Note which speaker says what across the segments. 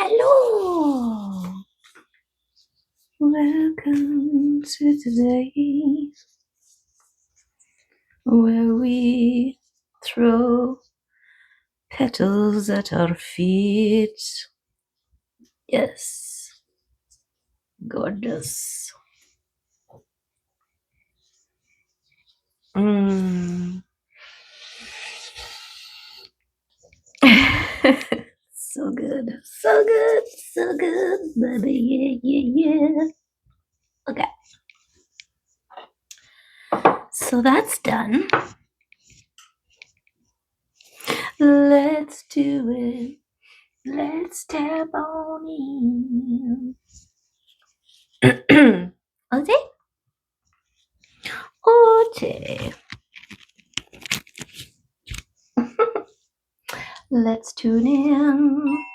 Speaker 1: Hello! Welcome to today, where we throw petals at our feet. Yes, gorgeous. So good, so good, so good, baby. Yeah. Okay. So that's done. Let's do it. Let's tap on in. Okay. Okay. Let's tune in.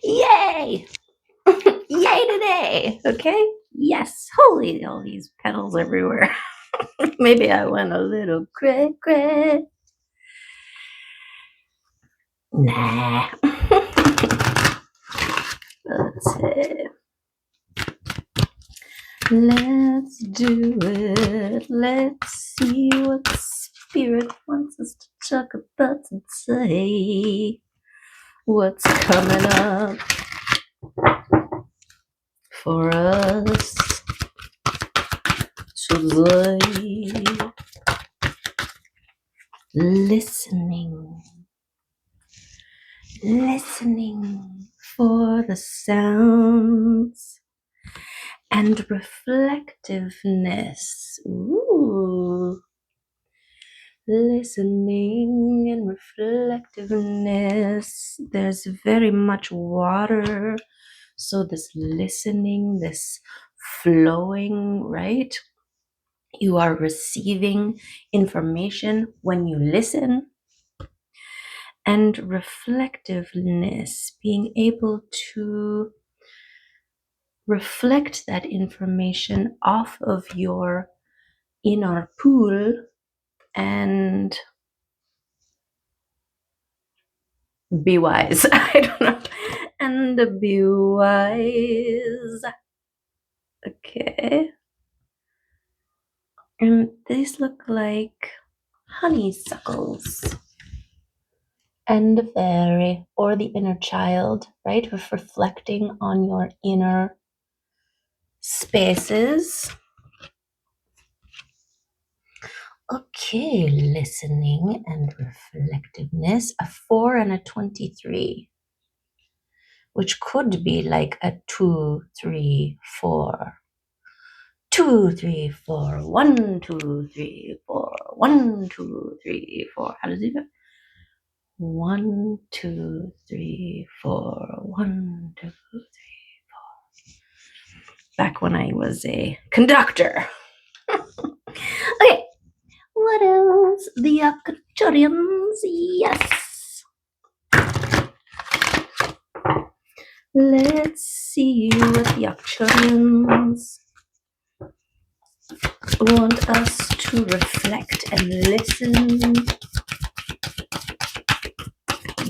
Speaker 1: Yay! Yay today! Okay? Yes. Holy, all these petals everywhere. Maybe I went a little cray. Nah. Let's do it. Let's see what spirit wants us to talk about today. What's coming up for us today? Listening for the sounds and reflectiveness. Ooh. Listening and reflectiveness. There's very much water. So this listening, this flowing, right? You are receiving information when you listen. And reflectiveness, being able to reflect that information off of your inner pool and be wise. I don't know. And be wise. Okay. And these look like honeysuckles. And the fairy or the inner child, right? With reflecting on your inner spaces. Okay, listening and reflectiveness, a 4 and a 23, which could be like a 2, 3, 4. 2, 3, 4, 1, 2, 3, 4, 1, 2, 3, 4. How does it go? 1, 2, 3, 4, 1, 2, 3, 4. Back when I was a conductor. Okay, what else? The Arcturians, yes. Let's see what the Arcturians want us to reflect and listen.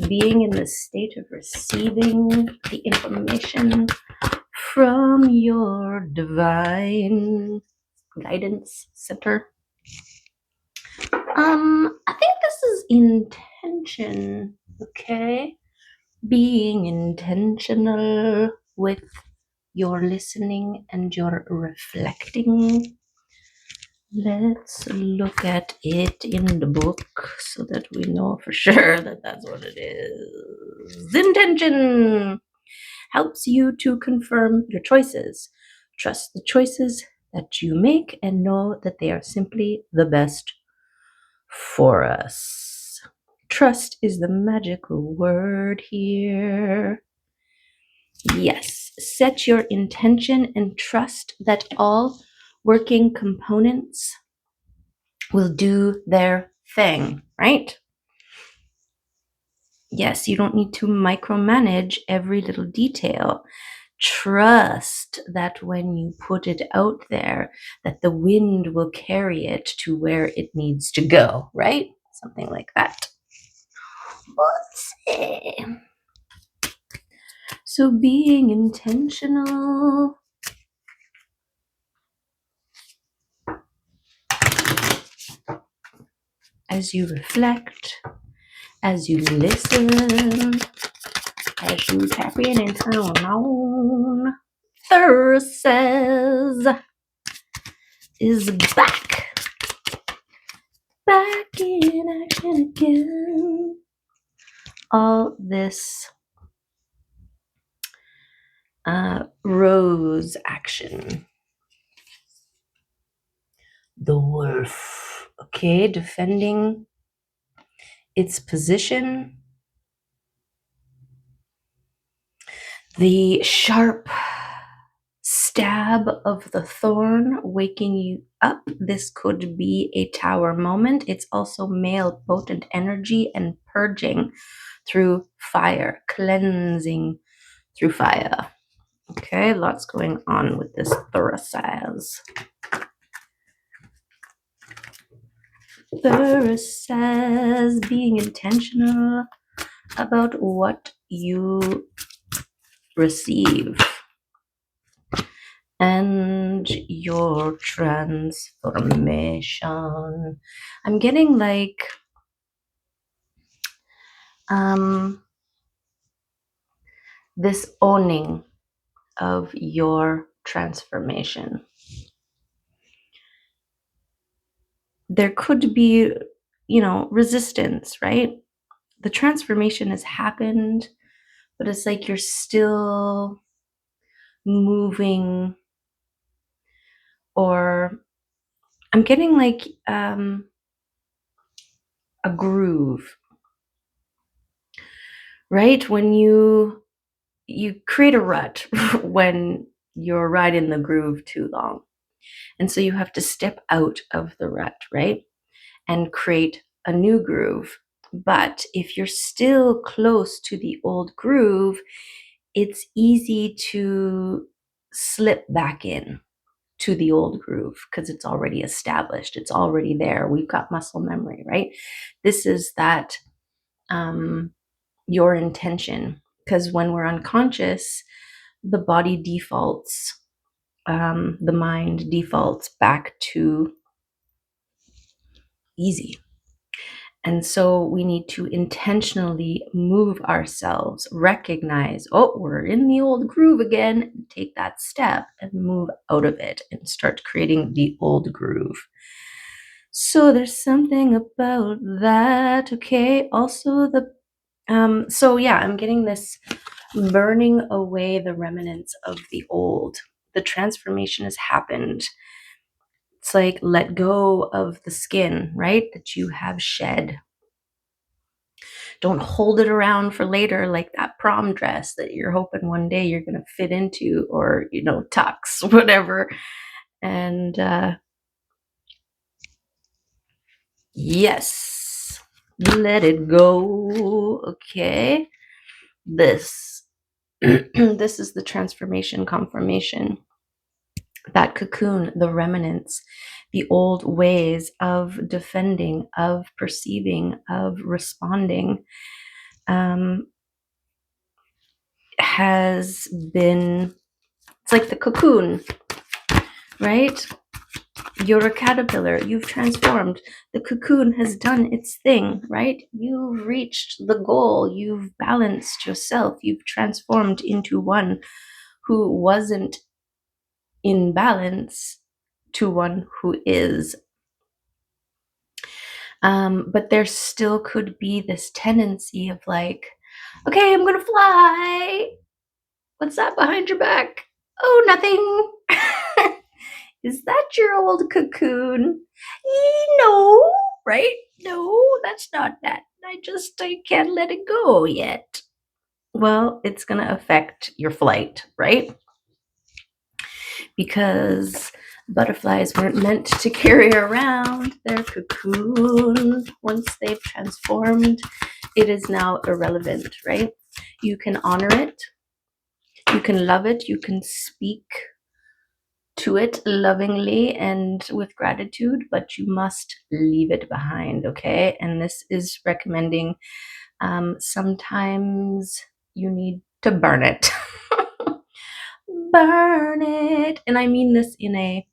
Speaker 1: Being in the state of receiving the information from your divine guidance center. I think this is intention, okay? Being intentional with your listening and your reflecting. Let's look at it in the book so that we know for sure that that's what it is. Intention helps you to confirm your choices. Trust the choices that you make and know that they are simply the best for us. Trust is the magical word here. Yes, set your intention and trust that all working components will do their thing, right? Yes, you don't need to micromanage every little detail. Trust that when you put it out there, that the wind will carry it to where it needs to go, right? Something like that. Let's see. So being intentional. As you reflect, as you listen, as you tap in and turn on, Thursdays is back in action again. All this rose action. The wolf, okay, defending its position. The sharp stab of the thorn waking you up. This could be a tower moment. It's also male potent energy and purging through fire, cleansing through fire. Okay, lots going on with this Thursdays. Thursdays, being intentional about what you receive and your transformation. I'm getting like this owning of your transformation. There could be, resistance, right? The transformation has happened, but it's like you're still moving, or I'm getting like a groove, right? When you create a rut when you're riding the groove too long. And so you have to step out of the rut, right? And create a new groove. But if you're still close to the old groove, it's easy to slip back in to the old groove because it's already established. It's already there. We've got muscle memory, right? This is that your intention, because when we're unconscious, the body defaults, the mind defaults back to easy. And so we need to intentionally move ourselves, recognize, oh, we're in the old groove again, take that step and move out of it and start creating the old groove. So there's something about that, okay? Also I'm getting this burning away the remnants of the old. The transformation has happened. It's like let go of the skin, right? That you have shed. Don't hold it around for later, like that prom dress that you're hoping one day you're going to fit into, or, tux, whatever. And yes, let it go. Okay. This is the transformation confirmation. That cocoon, the remnants, the old ways of defending, of perceiving, of responding, has been, it's like the cocoon, right? You're a caterpillar, you've transformed. The cocoon has done its thing, right? You've reached the goal, you've balanced yourself, you've transformed into one who wasn't in balance to one who is. But there still could be this tendency of like, okay, I'm gonna fly. What's that behind your back? Oh, nothing. Is that your old cocoon? No, right? No, that's not that. I can't let it go yet. Well, it's going to affect your flight, right? Because butterflies weren't meant to carry around their cocoon. Once they've transformed, it is now irrelevant, right? You can honor it, you can love it, you can speak to it lovingly and with gratitude, but you must leave it behind, okay? And this is recommending sometimes you need to burn it. Burn it. And I mean this in a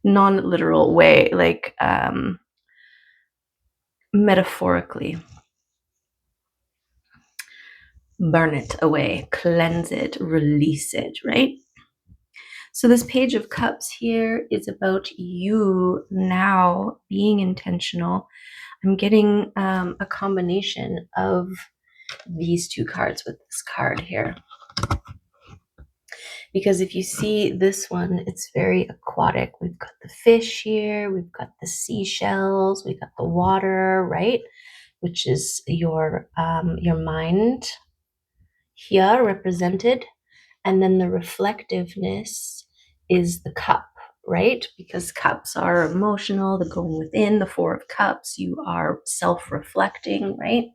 Speaker 1: non-literal way, like metaphorically. Burn it away, cleanse it, release it, right? So this Page of Cups here is about you now being intentional. I'm getting a combination of these two cards with this card here. Because if you see this one, it's very aquatic. We've got the fish here, we've got the seashells, we've got the water, right? Which is your mind here represented. And then the reflectiveness is the cup, right? Because cups are emotional, the going within, the Four of Cups, you are self-reflecting, right?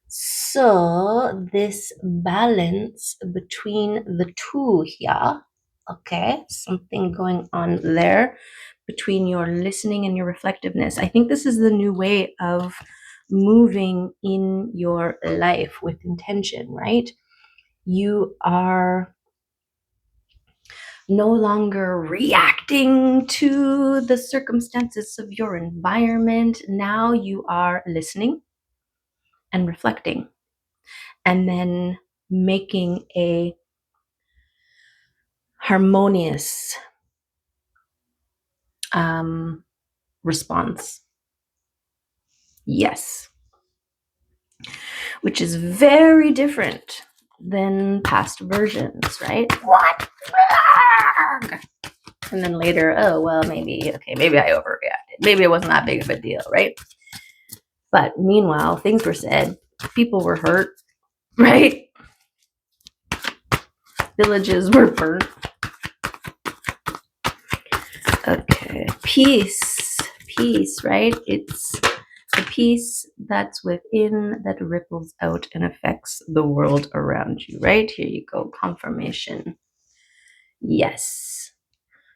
Speaker 1: So this balance between the two here, okay, something going on there between your listening and your reflectiveness. I think this is the new way of moving in your life with intention, right? You are no longer reacting to the circumstances of your environment. Now you are listening and reflecting, and then making a harmonious response. Yes. Which is very different than past versions, right? What? And then later, oh, well, maybe I overreacted. Maybe it wasn't that big of a deal, right? But meanwhile, things were said, people were hurt, right? Villages were burnt. Okay, peace, right? It's the peace that's within that ripples out and affects the world around you, right? Here you go, confirmation. Yes,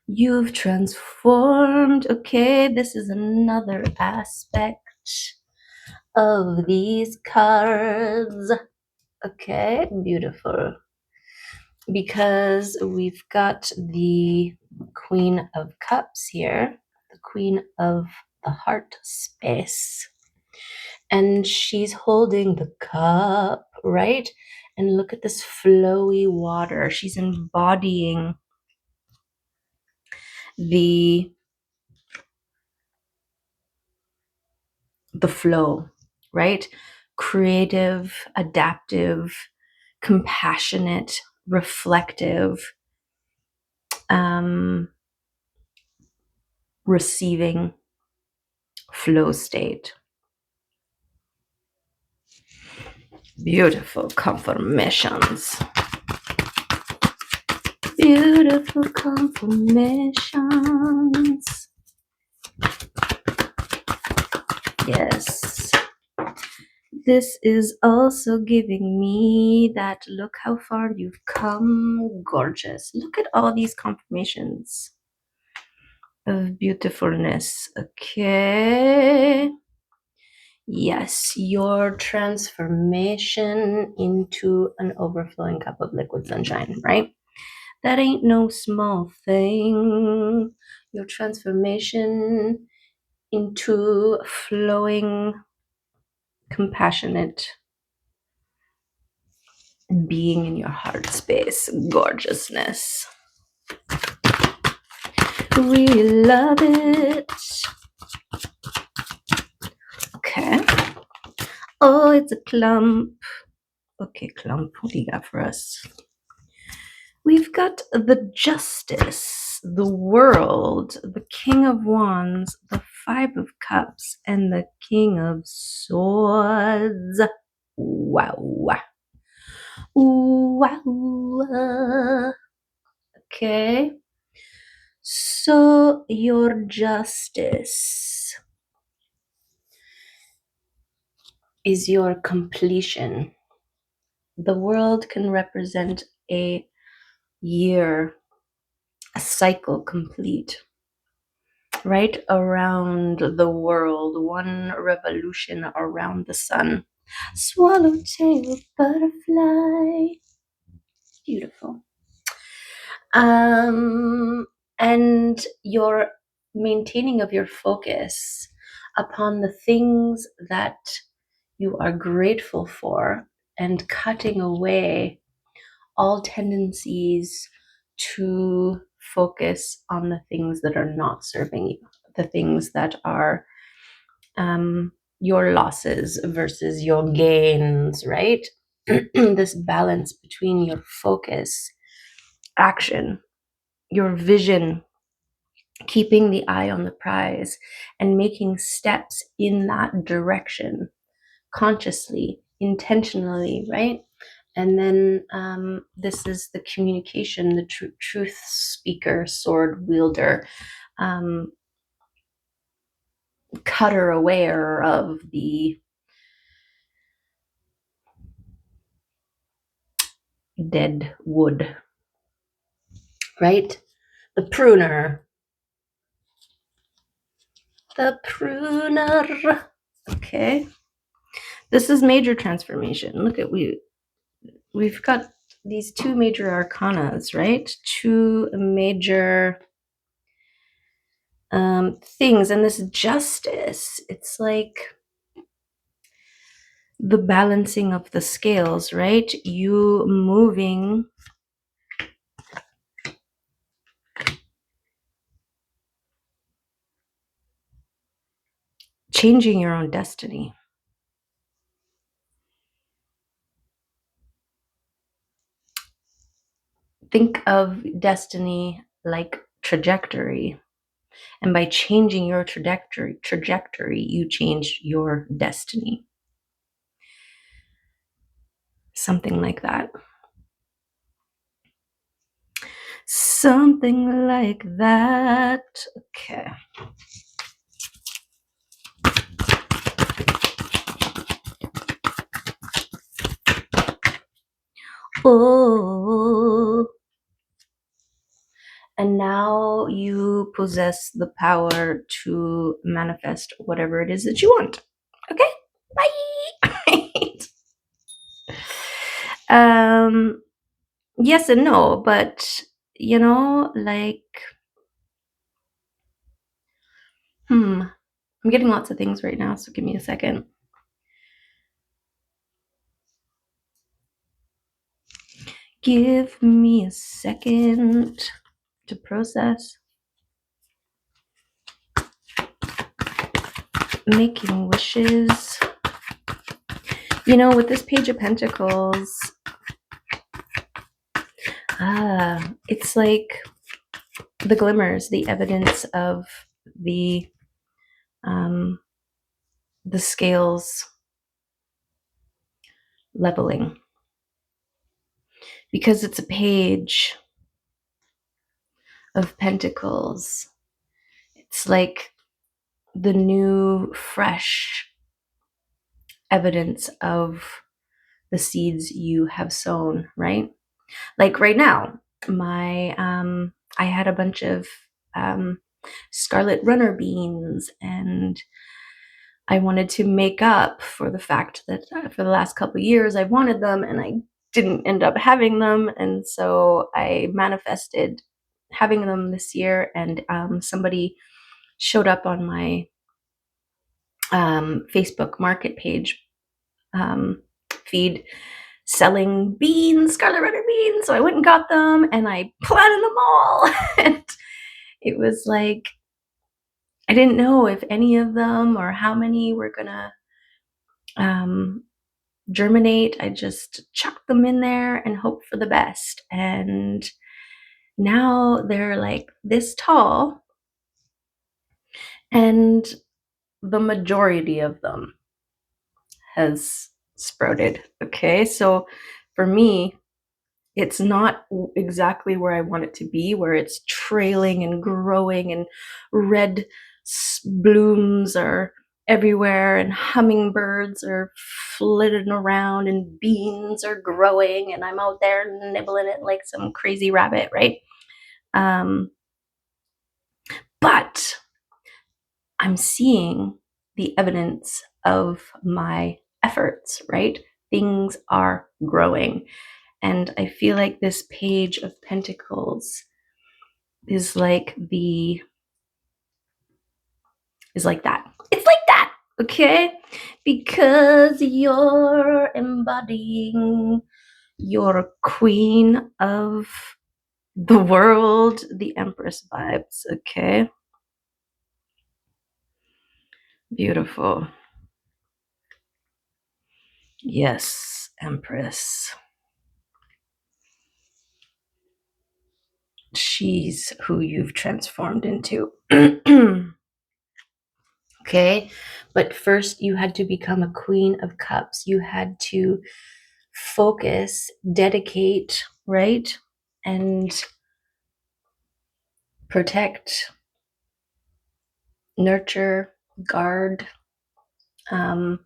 Speaker 1: you've transformed. Okay, this is another aspect of these cards. Okay, beautiful. Because we've got the Queen of Cups here, the Queen of the Heart space, and she's holding the cup, right? And look at this flowy water. She's embodying the flow, right? Creative, adaptive, compassionate, reflective, receiving flow state. Beautiful confirmations. Beautiful confirmations. Yes. This is also giving me that look how far you've come. Gorgeous. Look at all these confirmations of beautifulness. Okay. Yes, your transformation into an overflowing cup of liquid sunshine, right? That ain't no small thing. Your transformation into flowing, compassionate being in your heart space. Gorgeousness. We love it. Okay. Oh, it's a clump. Okay, clump. What do you got for us? We've got the Justice, the World, the King of Wands, the Five of Cups, and the King of Swords. Wow. Wow. Okay. So your Justice is your completion. The world can represent a year, a cycle complete, right around the world, one revolution around the sun. Swallowtail butterfly. Beautiful. And your maintaining of your focus upon the things that you are grateful for and cutting away all tendencies to focus on the things that are not serving you, the things that are your losses versus your gains, right? This balance between your focus, action, your vision, keeping the eye on the prize, and making steps in that direction consciously, intentionally, right? And then this is the communication, the truth speaker, sword wielder, cutter aware of the dead wood, right? The pruner. The pruner. Okay. This is major transformation. Look at we've got these two major arcanas, right? Two major things. And this Justice, it's like the balancing of the scales, right? You moving changing your own destiny. Think of destiny like trajectory. And by changing your trajectory, you change your destiny. Something like that. Something like that. Okay. Oh. And now you possess the power to manifest whatever it is that you want. Okay? Bye. Yes and no, but like I'm getting lots of things right now, so give me a second. Give me a second to process. Making wishes. With this Page of Pentacles, it's like the glimmers, the evidence of the scales leveling. Because it's a Page of Pentacles. It's like the new, fresh evidence of the seeds you have sown, right? Like right now, I had a bunch of scarlet runner beans, and I wanted to make up for the fact that for the last couple of years I wanted them and I didn't end up having them, and so I manifested having them this year. And somebody showed up on my Facebook market page feed selling beans, scarlet runner beans. So I went and got them and I planted them all. And it was like, I didn't know if any of them or how many were gonna germinate. I just chuck them in there and hope for the best. And now they're like this tall, and the majority of them has sprouted. Okay, so for me, it's not exactly where I want it to be, where it's trailing and growing and red blooms are everywhere and hummingbirds are flitting around and beans are growing and I'm out there nibbling it like some crazy rabbit, right? But I'm seeing the evidence of my efforts, right? Things are growing. And I feel like this Page of Pentacles is like that. It's like that, okay? Because you're embodying your queen of the world, the Empress vibes, okay? Beautiful. Yes, Empress. She's who you've transformed into. Okay, but first you had to become a Queen of Cups. You had to focus, dedicate, right? And protect, nurture, guard,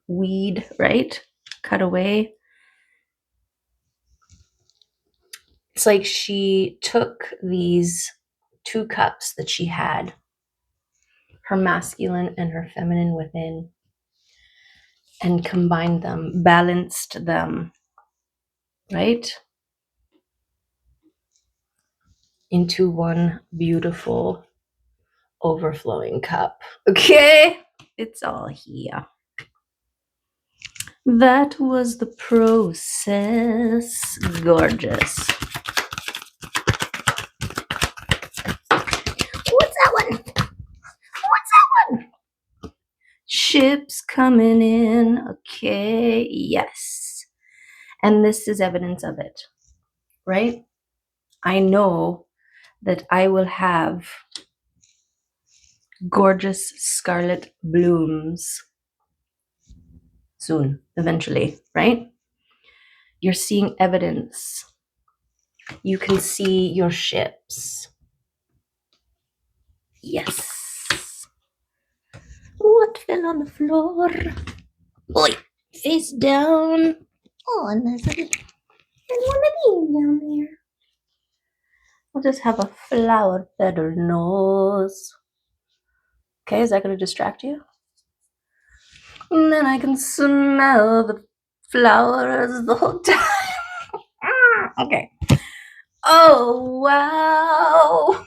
Speaker 1: weed, right? Cut away. It's like she took these two cups that she had, her masculine and her feminine within, and combined them, balanced them, right? Into one beautiful overflowing cup. Okay? It's all here. That was the process. Gorgeous. What's that one? What's that one? Ships coming in. Okay, yes. And this is evidence of it, right? I know that I will have gorgeous scarlet blooms soon, eventually, right? You're seeing evidence. You can see your ships. Yes. What fell on the floor? Oi, face down. Oh, and there's one of these down there. I'll just have a flower feather nose. Okay, is that going to distract you? And then I can smell the flowers the whole time. Okay. Oh, wow.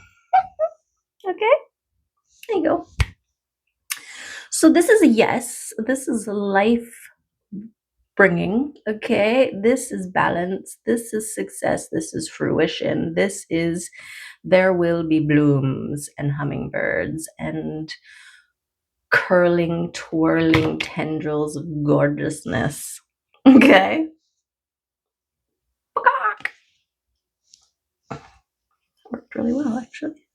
Speaker 1: Okay, there you go. So this is a yes. This is life bringing. Okay, this is balance. This is success. This is fruition. This is there will be blooms and hummingbirds and curling, twirling tendrils of gorgeousness. Okay. Worked really well, actually.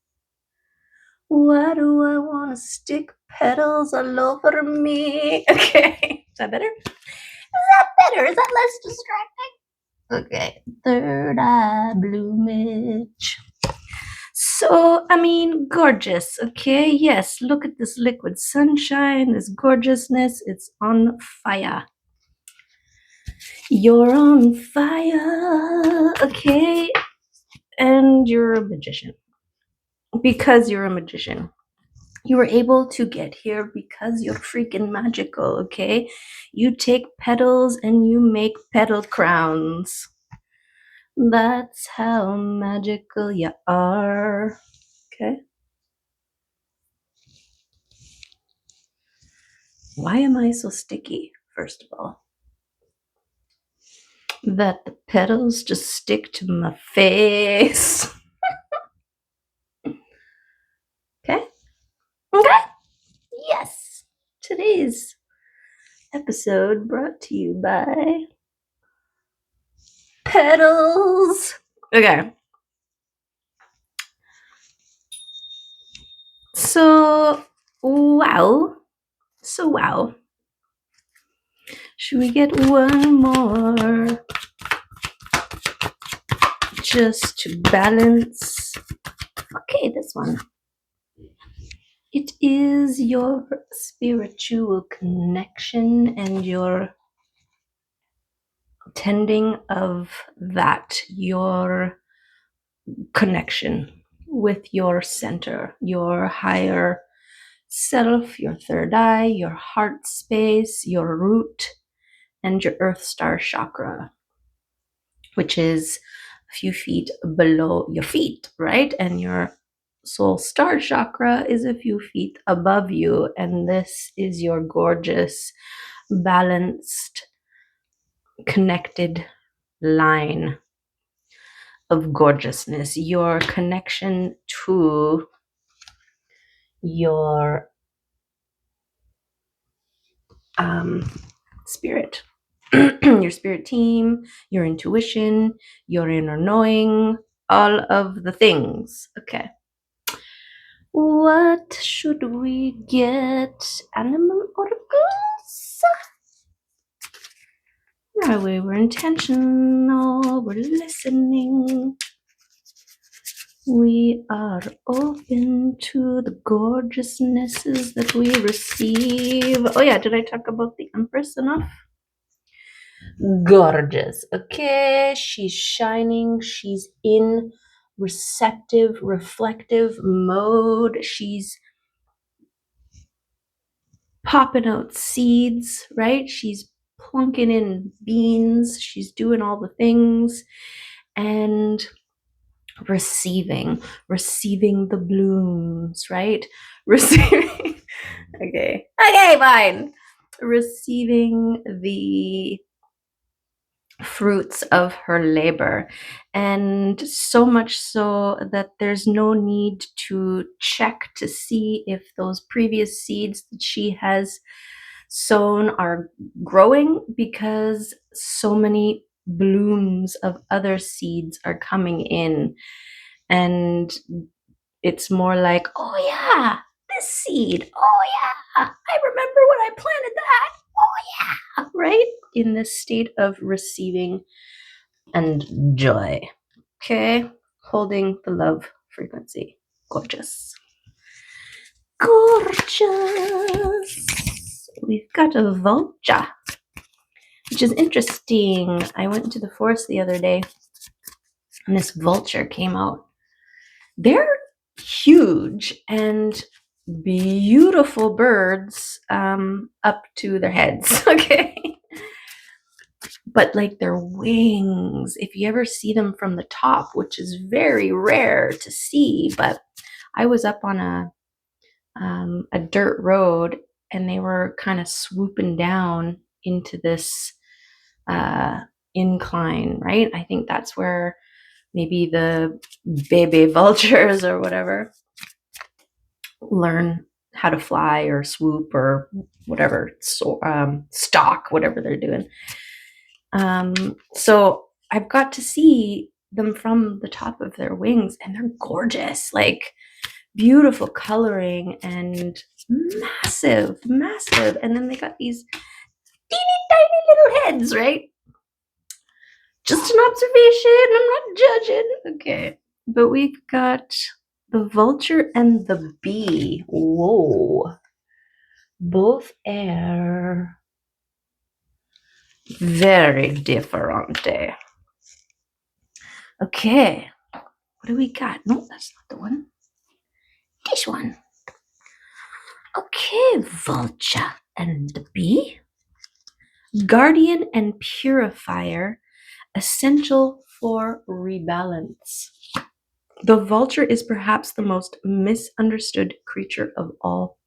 Speaker 1: Why do I want to stick petals all over me? Okay. Is that better? Is that better? Is that less distracting? Okay. Third eye bloomage. So, I mean, gorgeous. Okay. Yes. Look at this liquid sunshine, this gorgeousness. It's on fire. You're on fire. Okay. And you're a magician. Because you're a magician. You were able to get here because you're freaking magical, okay? You take petals and you make petal crowns. That's how magical you are, okay? Why am I so sticky, first of all? That the petals just stick to my face. Okay? Okay? Yes. Today's episode brought to you by Petals. Okay. So, wow. Should we get one more just to balance? Okay, this one. It is your spiritual connection and your tending of that, your connection with your center, your higher self, your third eye, your heart space, your root, and your earth star chakra, which is a few feet below your feet, right? And your soul star chakra is a few feet above you. And this is your gorgeous, balanced, connected line of gorgeousness, your connection to your spirit, your spirit team, your intuition, your inner knowing, all of the things. Okay. What should we get? Animal oracles? No, we were intentional. We're listening. We are open to the gorgeousnesses that we receive. Oh yeah, did I talk about the Empress enough? Gorgeous. Okay, she's shining. She's in receptive, reflective mode. She's popping out seeds, right? She's plunking in beans. She's doing all the things and receiving the blooms, right? Receiving. Okay, fine. Receiving the fruits of her labor, and so much so that there's no need to check to see if those previous seeds that she has sown are growing, because so many blooms of other seeds are coming in, and it's more like, oh yeah, this seed, oh yeah, I remember when I planted that, oh yeah, right? In this state of receiving and joy. Okay, holding the love frequency. Gorgeous. We've got a vulture, which is interesting. I went into the forest the other day and this vulture came out. They're huge and beautiful birds, up to their heads. Okay. But like their wings, if you ever see them from the top, which is very rare to see, but I was up on a dirt road and they were kind of swooping down into this incline, right? I think that's where maybe the baby vultures or whatever learn how to fly or swoop or whatever, stalk, whatever they're doing. So I've got to see them from the top of their wings, and they're gorgeous, like beautiful coloring and massive. And then they got these teeny tiny little heads, right? Just an observation. I'm not judging. Okay. But we've got the vulture and the bee. Whoa. Both are very different. Okay. What do we got? No, that's not the one. This one. Okay, vulture and the bee. Guardian and purifier, essential for rebalance. The vulture is perhaps the most misunderstood creature of all.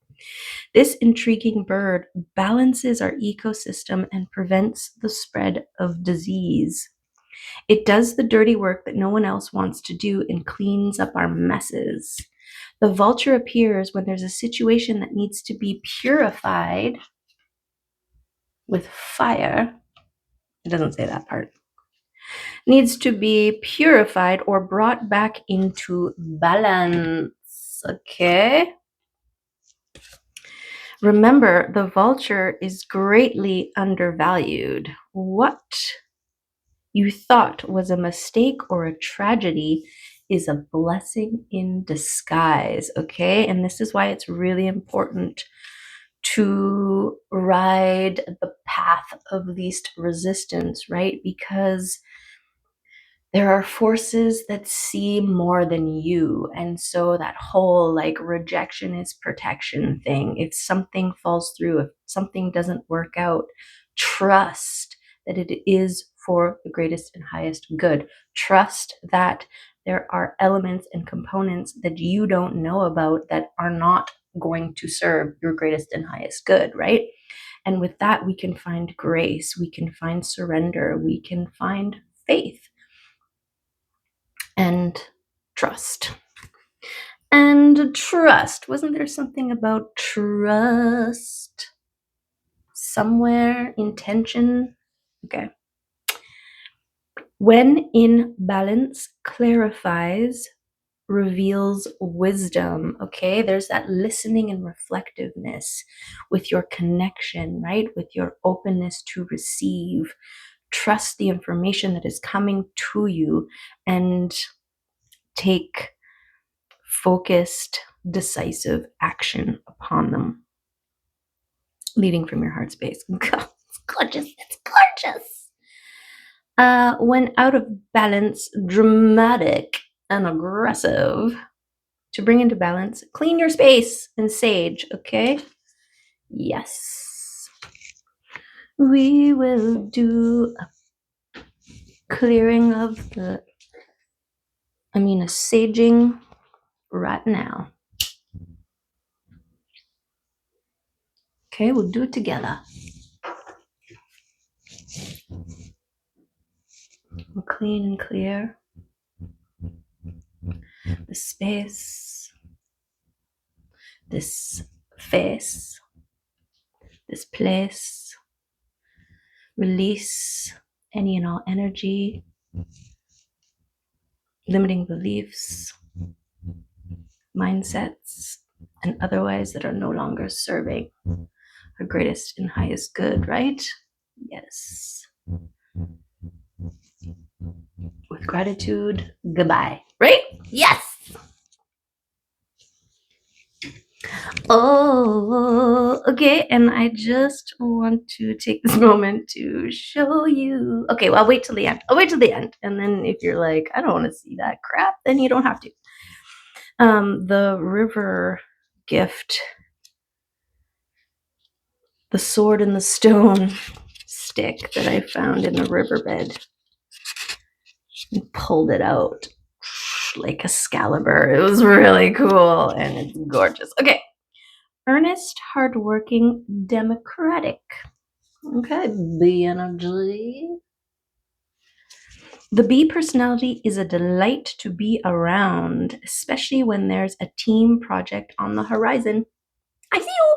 Speaker 1: This intriguing bird balances our ecosystem and prevents the spread of disease. It does the dirty work that no one else wants to do and cleans up our messes. The vulture appears when there's a situation that needs to be purified with fire, it doesn't say that part, needs to be purified or brought back into balance. Okay. Remember, the vulture is greatly undervalued. What you thought was a mistake or a tragedy is a blessing in disguise. Okay. And this is why it's really important to ride the path of least resistance, right? Because there are forces that see more than you. And so that whole like rejection is protection thing, if something falls through, if something doesn't work out, trust that it is for the greatest and highest good. Trust that there are elements and components that you don't know about that are not going to serve your greatest and highest good, right? And with that, we can find grace, we can find surrender, we can find faith and trust. And trust. Wasn't there something about trust somewhere? Intention? Okay. When in balance, clarifies, reveals wisdom. Okay. There's that listening and reflectiveness with your connection, right? With your openness to receive. Trust the information that is coming to you and take focused, decisive action upon them, leading from your heart space. God, it's gorgeous. It's gorgeous. When out of balance, dramatic and aggressive. To bring into balance, clean your space and sage, okay? Yes. We will do a clearing of a saging right now. Okay, we'll do it together. We'll clean and clear the space, this face, this place. Release any and all energy, limiting beliefs, mindsets, and otherwise that are no longer serving our greatest and highest good, right? Yes. With gratitude, goodbye, right? Yes. Oh, okay. And I just want to take this moment to show you. Okay, well, I'll wait till the end. And then if you're like, I don't want to see that crap, then you don't have to. The river gift, the sword and the stone stick that I found in the riverbed and pulled it out like Excalibur. It was really cool and it's gorgeous. Okay. Earnest, hardworking, democratic. Okay, B energy. The B personality is a delight to be around, especially when there's a team project on the horizon. I see you.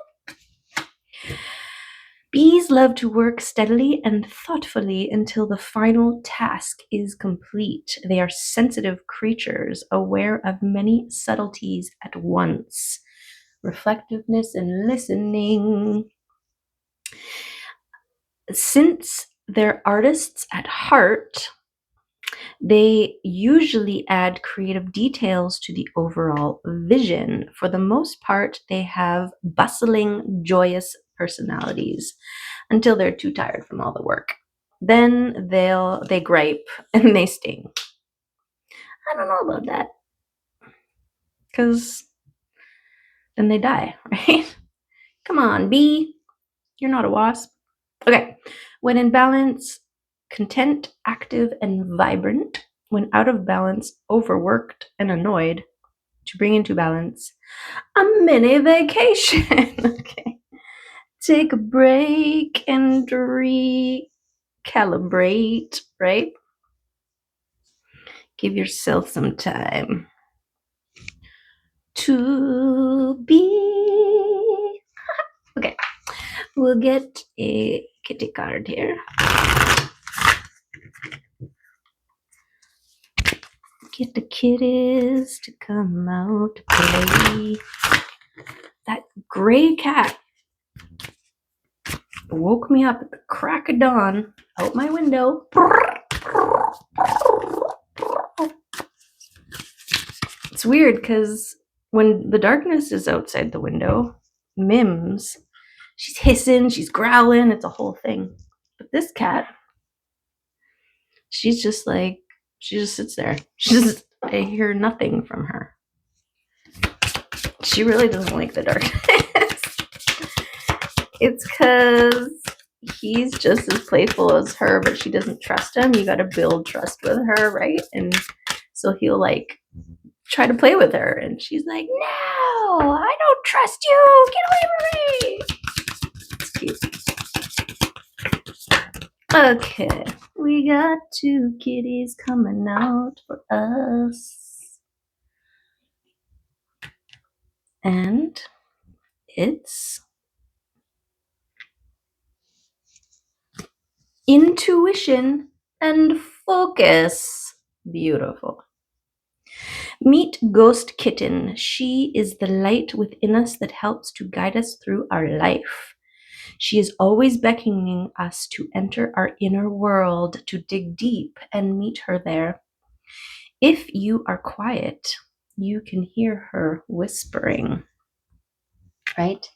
Speaker 1: Bees love to work steadily and thoughtfully until the final task is complete. They are sensitive creatures, aware of many subtleties at once. Reflectiveness and listening. Since they're artists at heart, they usually add creative details to the overall vision. For the most part, they have bustling, joyous personalities until they're too tired from all the work. Then they gripe and they sting. I don't know about that, because then they die, right? Come on, bee. You're not a wasp. Okay. When in balance, content, active, and vibrant. When out of balance, overworked and annoyed. To bring into balance, a mini vacation. Okay. Take a break and recalibrate, right? Give yourself some time to be. Okay. We'll get a kitty card here. Get the kitties to come out to play. That gray cat woke me up at the crack of dawn out my window. It's weird because when the darkness is outside the window, Mims, she's hissing, she's growling, it's a whole thing. But this cat, she just sits there. I hear nothing from her. She really doesn't like the darkness. It's because he's just as playful as her, but she doesn't trust him. You got to build trust with her, right? And so he'll like try to play with her, and she's like, "No, I don't trust you. Get away from me." It's cute. Okay, we got 2 kitties coming out for us, and it's intuition and focus. Beautiful. Meet Ghost Kitten. She is the light within us that helps to guide us through our life. She is always beckoning us to enter our inner world, to dig deep and meet her there. If you are quiet, you can hear her whispering, right?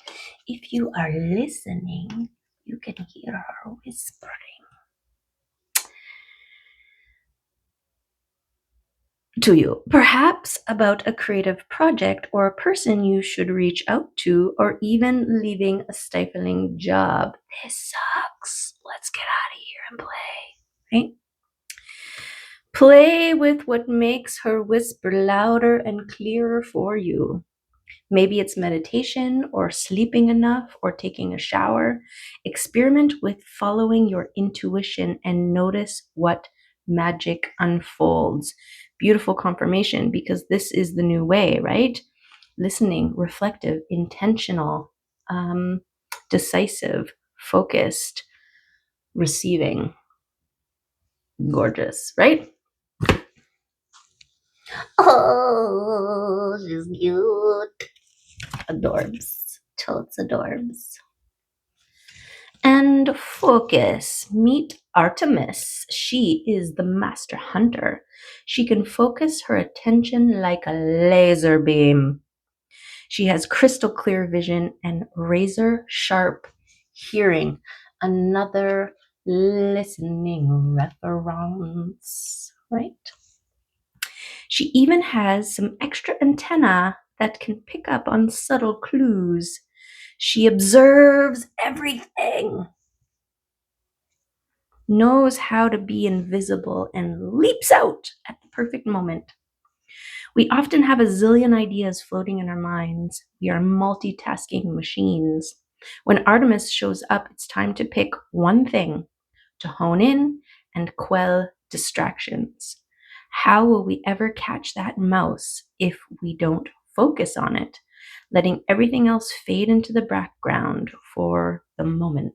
Speaker 1: If you are listening, you can hear her whispering. To you, perhaps about a creative project or a person you should reach out to, or even leaving a stifling job. This sucks. Let's get out of here and play, right? Play with what makes her whisper louder and clearer for you. Maybe it's meditation or sleeping enough or taking a shower. Experiment with following your intuition and notice what magic unfolds. Beautiful confirmation, because this is the new way, right? Listening, reflective, intentional, decisive, focused, receiving. Gorgeous, right? Oh, she's cute. Adorbs. Totes adorbs. And focus. Meet Artemis. She is the master hunter. She can focus her attention like a laser beam. She has crystal clear vision and razor sharp hearing. Another listening reference, right? She even has some extra antenna that can pick up on subtle clues. She observes everything, knows how to be invisible, and leaps out at the perfect moment. We often have a zillion ideas floating in our minds. We are multitasking machines. When Artemis shows up, it's time to pick one thing to hone in and quell distractions. How will we ever catch that mouse if we don't focus on it, letting everything else fade into the background for the moment?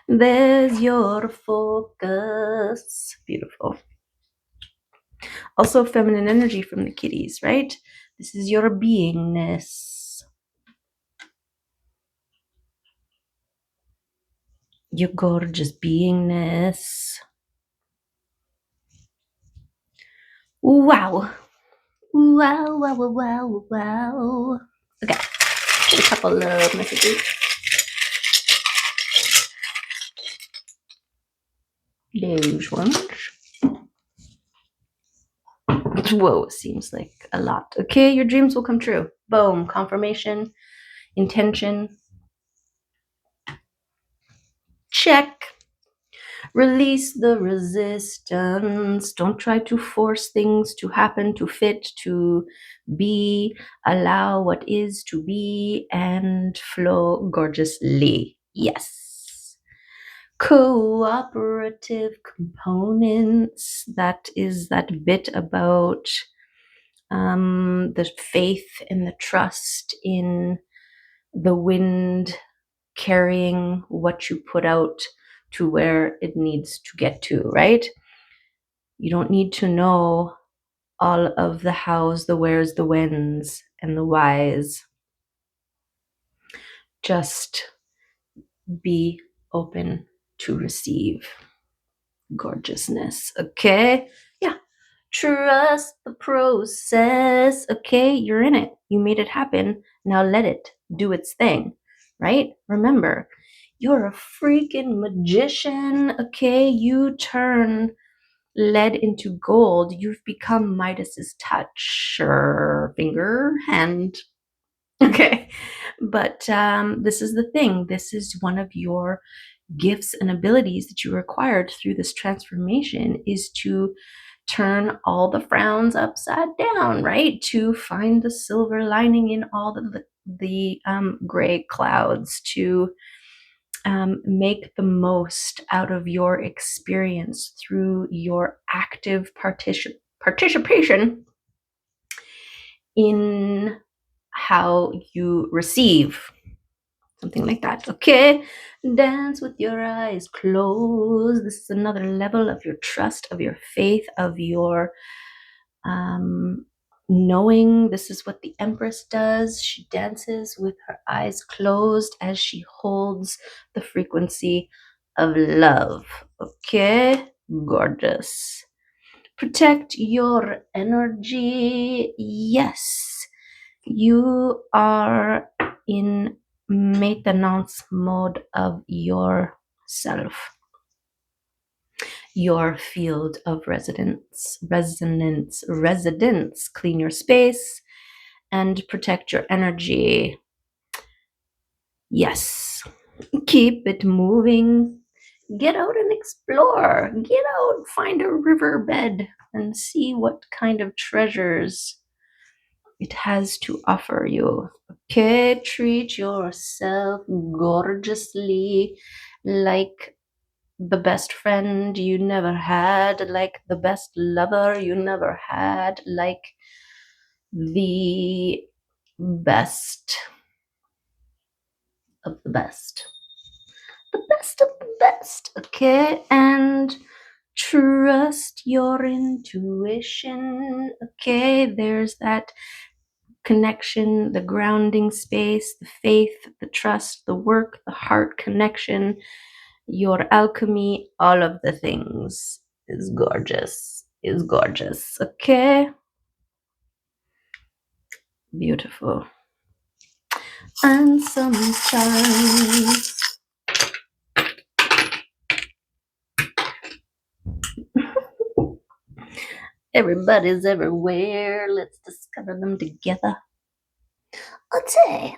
Speaker 1: There's your focus. Beautiful. Also, feminine energy from the kitties, right? This is your beingness. Your gorgeous beingness. Wow. Wow, wow, wow, wow, wow. Okay, a couple of messages. Those ones. Whoa, seems like a lot. Okay, your dreams will come true. Boom, confirmation, intention. Check. Release the resistance. Don't try to force things to happen, to fit, to be. Allow what is to be and flow gorgeously. Yes. Cooperative components. That is that bit about the faith and the trust in the wind carrying what you put out to where it needs to get to, right? You don't need to know all of the hows, the wheres, the whens, and the whys. Just be open to receive gorgeousness, okay? Yeah. Trust the process, okay? You're in it. You made it happen. Now let it do its thing, right? Remember, you're a freaking magician, okay? You turn lead into gold. You've become Midas's touch or finger, hand. Okay. But this is the thing. This is one of your gifts and abilities that you acquired through this transformation, is to turn all the frowns upside down, right? To find the silver lining in all the gray clouds, to make the most out of your experience through your active participation in how you receive. Something like that, okay? Dance with your eyes closed. This is another level of your trust, of your faith, of your knowing. This is what the Empress does. She dances with her eyes closed as she holds the frequency of love, okay? Gorgeous. Protect your energy. Yes, you are in maintenance mode of yourself, your field of residence. Clean your space and protect your energy. Yes, keep it moving. Get out and explore. Get out, find a riverbed and see what kind of treasures it has to offer you. Okay, treat yourself gorgeously, like the best friend you never had, like the best lover you never had, like the best of the best. The best of the best, okay? And trust your intuition, okay? There's that connection, the grounding space, the faith, the trust, the work, the heart connection, your alchemy, all of the things is gorgeous. Is gorgeous. Okay? Beautiful. And sometimes everybody's everywhere. Let's discover them together. Okay.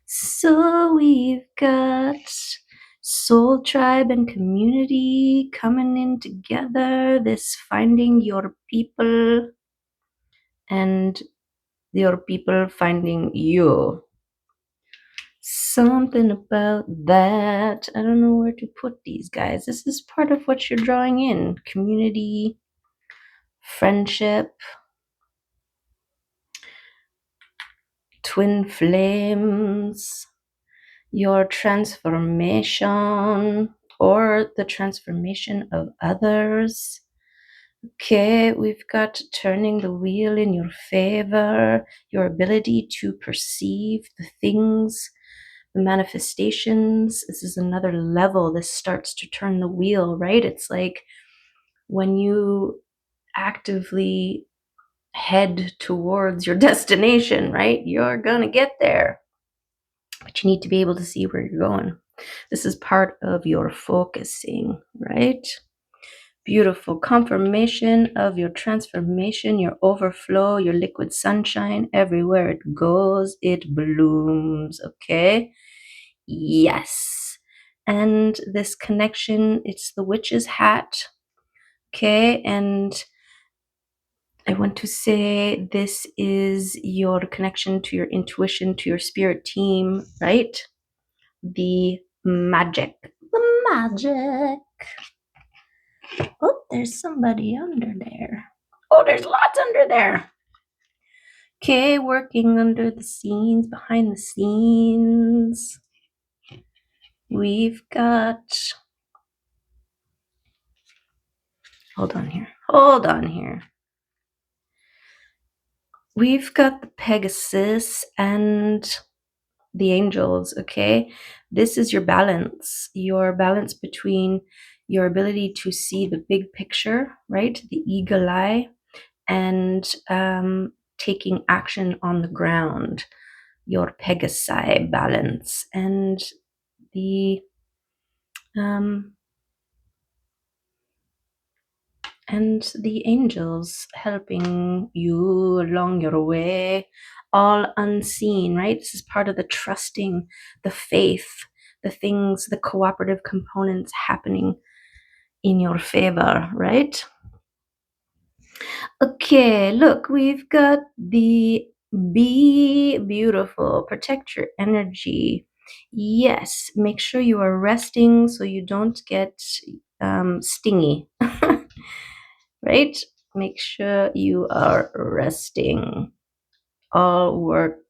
Speaker 1: So we've got soul tribe and community coming in together, this finding your people and your people finding you. Something about that. I don't know where to put these guys. This is part of what you're drawing in. Community, friendship, twin flames, your transformation, or the transformation of others. Okay, we've got turning the wheel in your favor, your ability to perceive the things, the manifestations. This is another level. This starts to turn the wheel, right? It's like when you actively head towards your destination, right? You're gonna get there, but you need to be able to see where you're going. This is part of your focusing, right? Beautiful confirmation of your transformation, your overflow, your liquid sunshine. Everywhere it goes, it blooms. Okay? Yes. And this connection, it's the witch's hat. Okay? And I want to say this is your connection to your intuition, to your spirit team, right? The magic. The magic. Oh, there's somebody under there. Oh, there's lots under there. Okay, working under the scenes, behind the scenes. We've got... Hold on here. We've got the Pegasus and the angels, okay? This is your balance between your ability to see the big picture, right? The eagle eye, and taking action on the ground, your Pegasi balance, and the angels helping you along your way, all unseen, right? This is part of the trusting, the faith, the things, the cooperative components happening in your favor, right? Okay, look, we've got the be beautiful, protect your energy. Yes, make sure you are resting so you don't get stingy. Right? Make sure you are resting. All work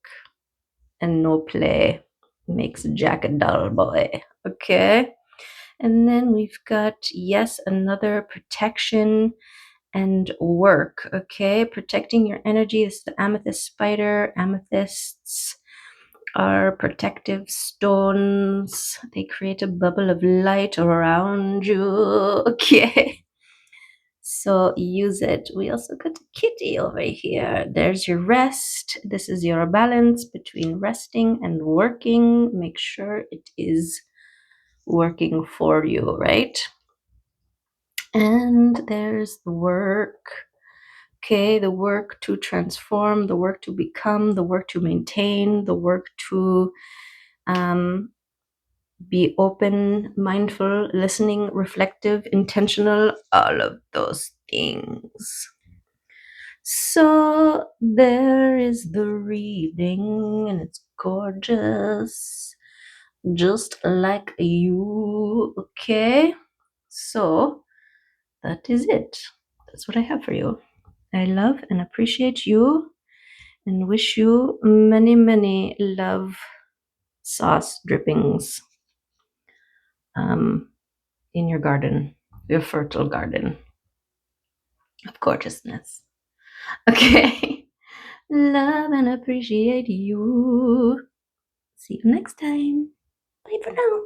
Speaker 1: and no play makes Jack a dull boy. Okay? And then we've got, yes, another protection and work. Okay? Protecting your energy. This is the amethyst spider. Amethysts are protective stones. They create a bubble of light around you. Okay? So use it. We also got a kitty over here. There's your rest. This is your balance between resting and working. Make sure it is working for you, right? And there's the work. Okay, the work to transform, the work to become, the work to maintain, the work to be open, mindful, listening, reflective, intentional, all of those things. So there is the reading, and it's gorgeous, just like you. Okay, so that is it. That's what I have for you. I love and appreciate you and wish you many, many love sauce drippings in your garden, your fertile garden of gorgeousness. Okay. Love and appreciate you. See you next time. Bye for now.